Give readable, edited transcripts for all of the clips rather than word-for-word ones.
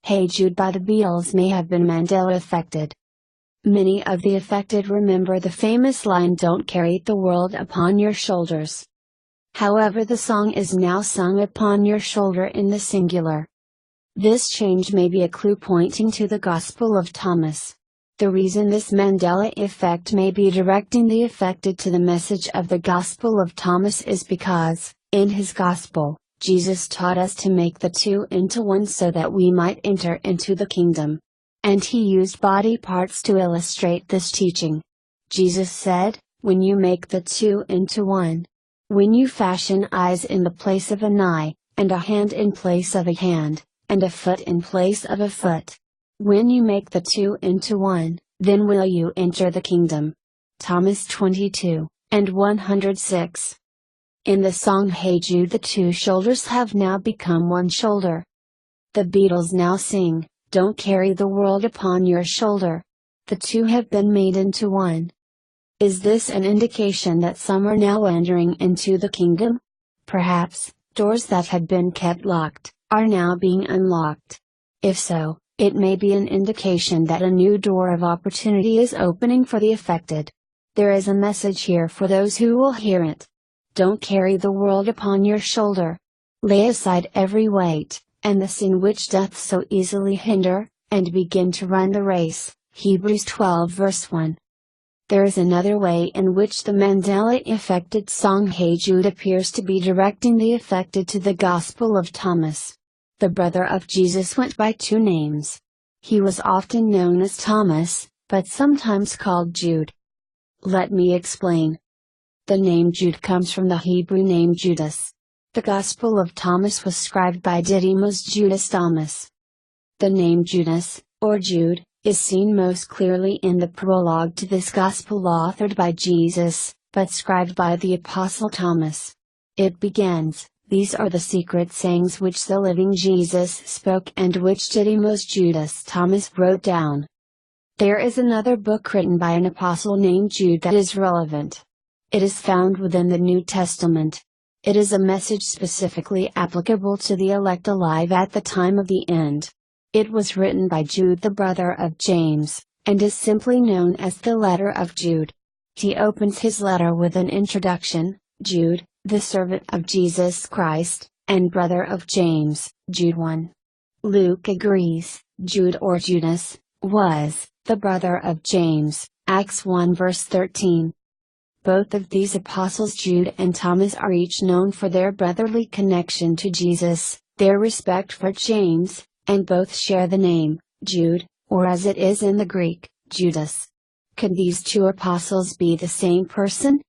Hey Jude by the Beatles may have been Mandela Affected. Many of the affected remember the famous line, "Don't carry the world upon your shoulders." However, the song is now sung upon your shoulder in the singular. This change may be a clue pointing to the Gospel of Thomas. The reason this Mandela effect may be directing the affected to the message of the Gospel of Thomas is because, in his Gospel, Jesus taught us to make the two into one so that we might enter into the kingdom. And he used body parts to illustrate this teaching. Jesus said, "When you make the two into one. When you fashion eyes in the place of an eye, and a hand in place of a hand, and a foot in place of a foot. When you make the two into one, then will you enter the kingdom." Thomas 22:106. In the song Hey Jude, the two shoulders have now become one shoulder. The Beatles now sing, "Don't carry the world upon your shoulder." The two have been made into one. Is this an indication that some are now entering into the kingdom? Perhaps, doors that had been kept locked, are now being unlocked. If so, it may be an indication that a new door of opportunity is opening for the affected. There is a message here for those who will hear it. Don't carry the world upon your shoulder. Lay aside every weight, and the sin which doth so easily hinder, and begin to run the race. Hebrews 12:1. There is another way in which the Mandela Affected song Hey Jude appears to be directing the affected to the Gospel of Thomas. The brother of Jesus went by two names. He was often known as Thomas, but sometimes called Jude. Let me explain. The name Jude comes from the Hebrew name Judas. The Gospel of Thomas was scribed by Didymus Judas Thomas. The name Judas, or Jude, is seen most clearly in the prologue to this Gospel authored by Jesus, but scribed by the Apostle Thomas. It begins, "These are the secret sayings which the living Jesus spoke and which Didymus Judas Thomas wrote down." There is another book written by an apostle named Jude that is relevant. It is found within the New Testament. It is a message specifically applicable to the elect alive at the time of the end. It was written by Jude, the brother of James, and is simply known as the letter of Jude. He opens his letter with an introduction, "Jude, the servant of Jesus Christ, and brother of James," Jude 1. Luke agrees, Jude or Judas, was, the brother of James, Acts 1:13. Both of these apostles Jude and Thomas are each known for their brotherly connection to Jesus, their respect for James, and both share the name, Jude, or as it is in the Greek, Judas. Could these two apostles be the same person?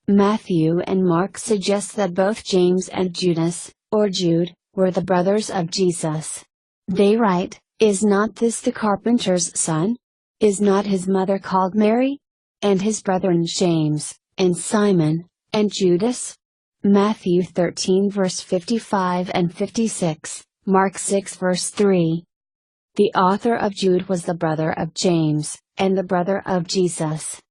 Matthew and Mark suggest that both James and Judas, or Jude, were the brothers of Jesus. They write, "Is not this the carpenter's son? Is not his mother called Mary? And his brethren James, and Simon, and Judas?" Matthew 13:55 and 56, Mark 6:3. The author of Jude was the brother of James, and the brother of Jesus.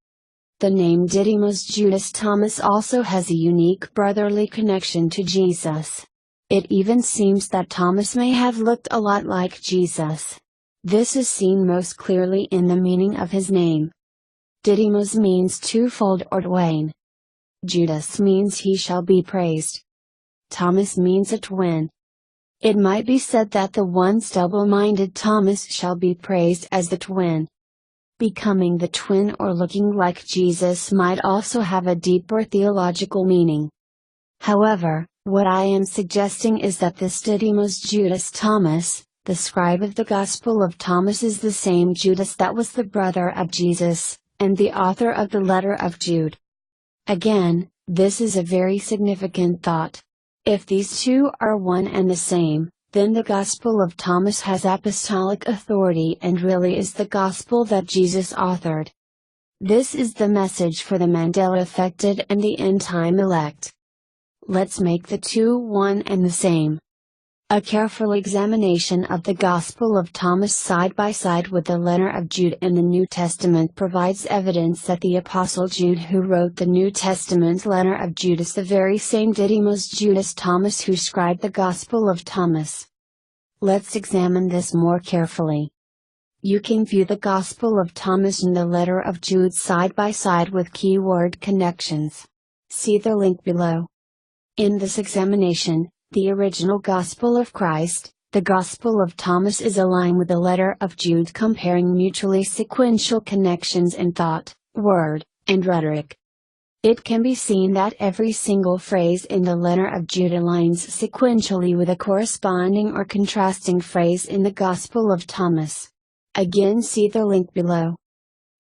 The name Didymus Judas Thomas also has a unique brotherly connection to Jesus. It even seems that Thomas may have looked a lot like Jesus. This is seen most clearly in the meaning of his name. Didymus means twofold or twain. Judas means he shall be praised. Thomas means a twin. It might be said that the once double-minded Thomas shall be praised as the twin. Becoming the twin or looking like Jesus might also have a deeper theological meaning. However, what I am suggesting is that this Didymus Judas Thomas, the scribe of the Gospel of Thomas, is the same Judas that was the brother of Jesus, and the author of the letter of Jude. Again, this is a very significant thought. If these two are one and the same, then the Gospel of Thomas has apostolic authority and really is the Gospel that Jesus authored. This is the message for the Mandela Affected and the end-time elect. Let's make the two one and the same. A careful examination of the Gospel of Thomas side by side with the letter of Jude in the New Testament provides evidence that the Apostle Jude, who wrote the New Testament letter of Jude, is the very same Didymus Judas Thomas who scribed the Gospel of Thomas. Let's examine this more carefully. You can view the Gospel of Thomas and the letter of Jude side by side with keyword connections. See the link below. In this examination, the original Gospel of Christ, the Gospel of Thomas, is aligned with the letter of Jude, comparing mutually sequential connections in thought, word, and rhetoric. It can be seen that every single phrase in the letter of Jude aligns sequentially with a corresponding or contrasting phrase in the Gospel of Thomas. Again, see the link below.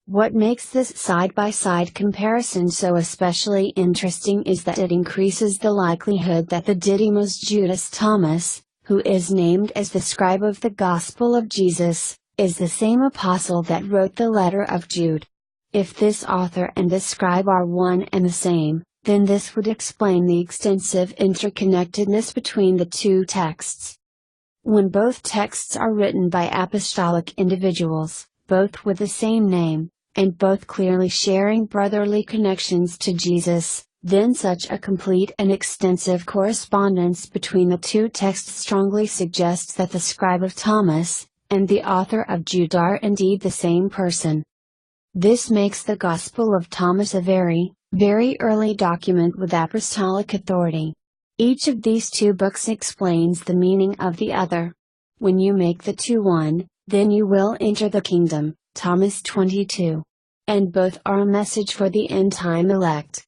What makes this side-by-side comparison so especially interesting is that it increases the likelihood that the Didymos Judas Thomas, who is named as the scribe of the Gospel of Jesus, is the same apostle that wrote the letter of Jude. If this author and this scribe are one and the same, then this would explain the extensive interconnectedness between the two texts. When both texts are written by apostolic individuals, both with the same name, and both clearly sharing brotherly connections to Jesus, then such a complete and extensive correspondence between the two texts strongly suggests that the scribe of Thomas, and the author of Jude are indeed the same person. This makes the Gospel of Thomas a very, very early document with apostolic authority. Each of these two books explains the meaning of the other. When you make the two one, then you will enter the kingdom, Thomas 22. And both are a message for the end-time elect.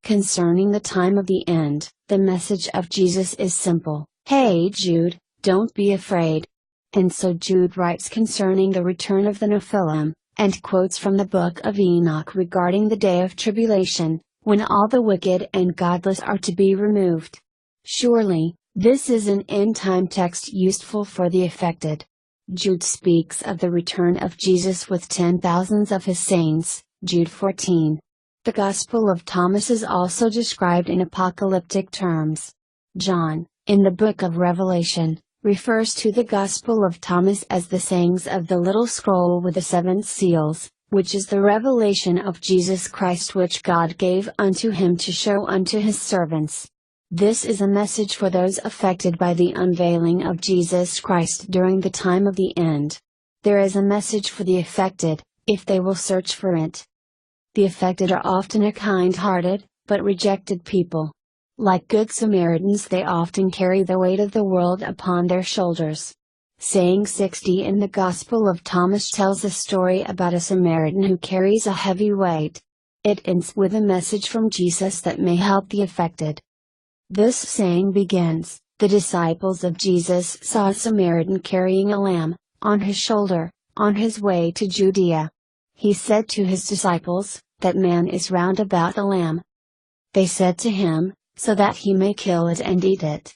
Concerning the time of the end, the message of Jesus is simple: "Hey Jude, don't be afraid." And so Jude writes concerning the return of the Nephilim, and quotes from the book of Enoch regarding the day of tribulation, when all the wicked and godless are to be removed. Surely, this is an end-time text useful for the affected. Jude speaks of the return of Jesus with 10,000s of his saints, Jude 14. The Gospel of Thomas is also described in apocalyptic terms. John, in the book of Revelation, refers to the Gospel of Thomas as the sayings of the little scroll with the 7 seals, which is the revelation of Jesus Christ which God gave unto him to show unto his servants. This is a message for those affected by the unveiling of Jesus Christ during the time of the end. There is a message for the affected, if they will search for it. The affected are often a kind-hearted, but rejected people. Like good Samaritans, they often carry the weight of the world upon their shoulders. Saying 60 in the Gospel of Thomas tells a story about a Samaritan who carries a heavy weight. It ends with a message from Jesus that may help the affected. This saying begins: "The disciples of Jesus saw a Samaritan carrying a lamb, on his shoulder, on his way to Judea. He said to his disciples, That man is round about the lamb. They said to him, So that he may kill it and eat it.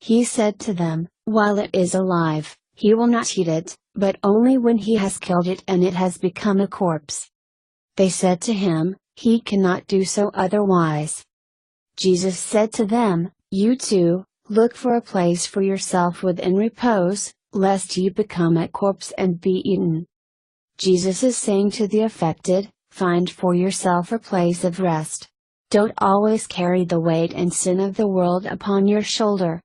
He said to them, While it is alive, he will not eat it, but only when he has killed it and it has become a corpse. They said to him, He cannot do so otherwise. Jesus said to them, You too, look for a place for yourself within repose, lest you become a corpse and be eaten." Jesus is saying to the affected, find for yourself a place of rest. Don't always carry the weight and sin of the world upon your shoulder.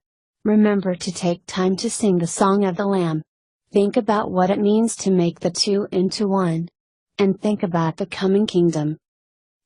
Remember to take time to sing the song of the Lamb. Think about what it means to make the two into one. And think about the coming kingdom.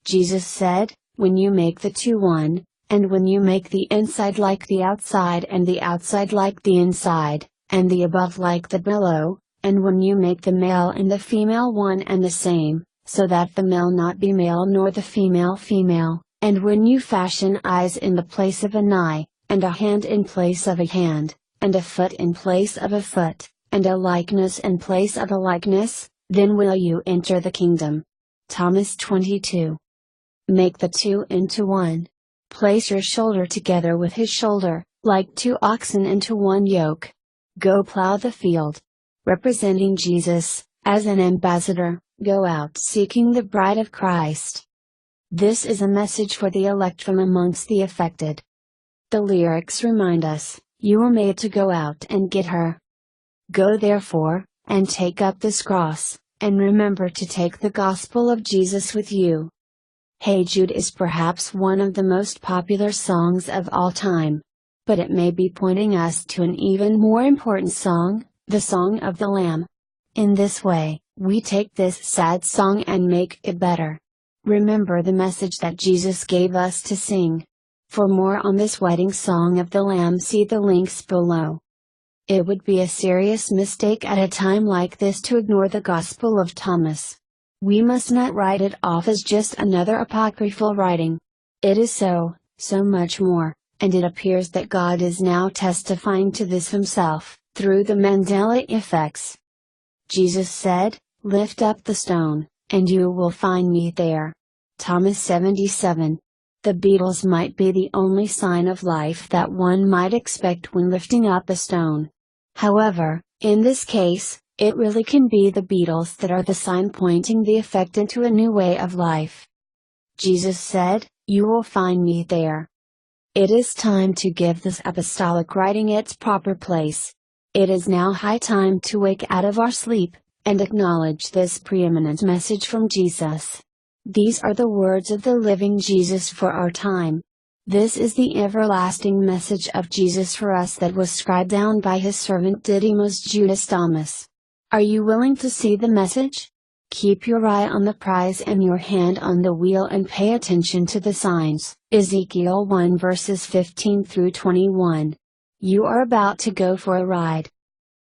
Jesus said, when you make the two one, and when you make the inside like the outside and the outside like the inside, and the above like the below, and when you make the male and the female one and the same, so that the male not be male nor the female female, and when you fashion eyes in the place of an eye, and a hand in place of a hand, and a foot in place of a foot, and a likeness in place of a likeness, then will you enter the kingdom. Thomas 22. Make the two into one. Place your shoulder together with his shoulder, like two oxen into one yoke. Go plow the field. Representing Jesus, as an ambassador, go out seeking the bride of Christ. This is a message for the elect from amongst the affected. The lyrics remind us, you were made to go out and get her. Go therefore, and take up this cross, and remember to take the gospel of Jesus with you. Hey Jude is perhaps one of the most popular songs of all time. but it may be pointing us to an even more important song, the Song of the Lamb. In this way, we take this sad song and make it better. Remember the message that Jesus gave us to sing. For more on this wedding song of the Lamb, see the links below. It would be a serious mistake at a time like this to ignore the Gospel of Thomas. We must not write it off as just another apocryphal writing. It is so much more, and it appears that God is now testifying to this himself, through the Mandela effects. Jesus said, "Lift up the stone, and you will find me there." Thomas 77. The Beatles might be the only sign of life that one might expect when lifting up a stone. However, in this case, it really can be the Beatles that are the sign pointing the effect into a new way of life. Jesus said, "You will find me there." It is time to give this apostolic writing its proper place. It is now high time to wake out of our sleep, and acknowledge this preeminent message from Jesus. These are the words of the living Jesus for our time. This is the everlasting message of Jesus for us that was scribed down by his servant Didymus Judas Thomas. Are you willing to see the message? Keep your eye on the prize and your hand on the wheel and pay attention to the signs. Ezekiel 1 verses 15 through 21. You are about to go for a ride.